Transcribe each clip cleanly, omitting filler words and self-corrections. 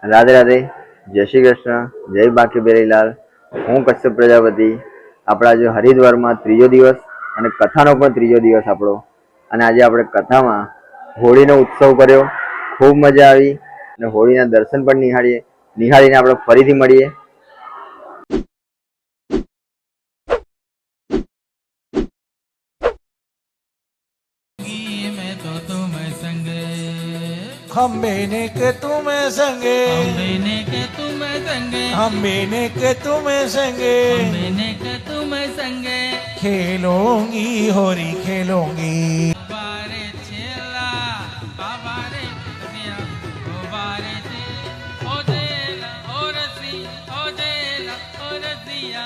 રાધે રાધે, જય શ્રી કૃષ્ણ, જય બાકી બેરીલાલ। હું કશ્યપ પ્રજાપતિ। આપણા જે હરિદ્વારમાં ત્રીજો દિવસ અને કથાનો પણ ત્રીજો દિવસ આપણો, અને આજે આપણે કથામાં હોળીનો ઉત્સવ કર્યો, ખૂબ મજા આવી અને હોળીના દર્શન પણ નિહાળીને આપણે ફરીથી મળીએ। हम बेने के तुम्हें संगे, हम बेने के तुम्हें संगे, हम बेने के तुम्हें संगे, हम बेने के तुम्हें संगे खेलूंगी होरी खेलूंगी। बारे चेला बाबारे दिया ओ बारे दे ओ देला ओ रसी ओ देला ओ रसिया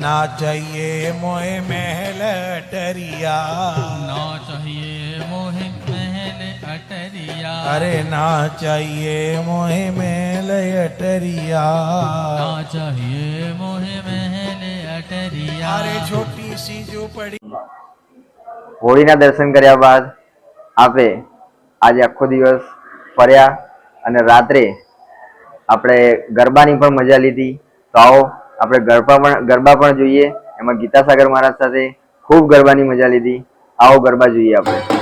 ना चाहिए मोहे महल अटरिया, ना चाहिए मोहे महल अटरिया, अरे ना चाहिए मोहे महल अटरिया, ना चाहिए मोहे महल अटरिया। अरे छोटी सी झोपड़ी। હોળીના દર્શન કર્યા બાદ આપણે આજે આખો દિવસ ફર્યા અને રાત્રે આપણે ગરબાની પણ મજા લીધી। તો આવો આપણે ગરબા પણ જોઈએ। એમાં ગીતાસાગર મહારાજ સાથે ખૂબ ગરબાની મજા લીધી। આવો ગરબા જોઈએ આપણે।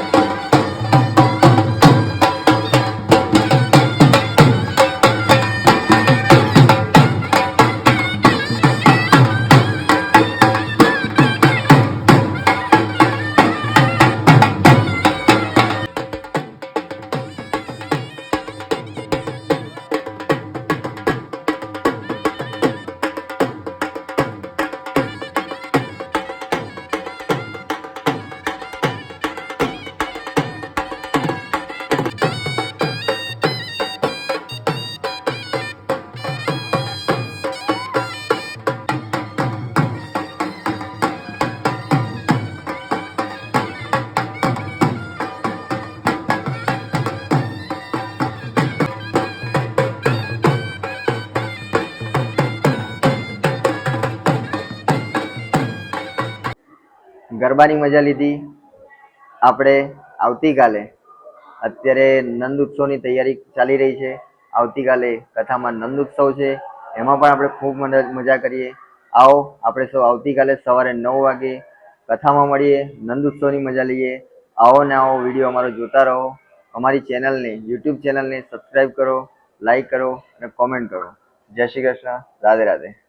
ગરબાની મજા લીધી। આપણે આવતીકાલે અત્યારે નંદ ઉત્સવની તૈયારી ચાલી રહી છે। આવતીકાલે કથામાં નંદ ઉત્સવ છે, એમાં પણ આપણે ખૂબ મજા કરીએ। આવો આપણે સૌ આવતીકાલે સવારે 9 વાગે કથામાં મળીએ, નંદ ઉત્સવની મજા લઈએ। આવો ને આવો વિડીયો અમારો જોતા રહો। અમારી ચેનલને, યુટ્યુબ ચેનલને સબસ્ક્રાઈબ કરો, લાઈક કરો અને કોમેન્ટ કરો। જય શ્રી કૃષ્ણ, રાધે રાધે।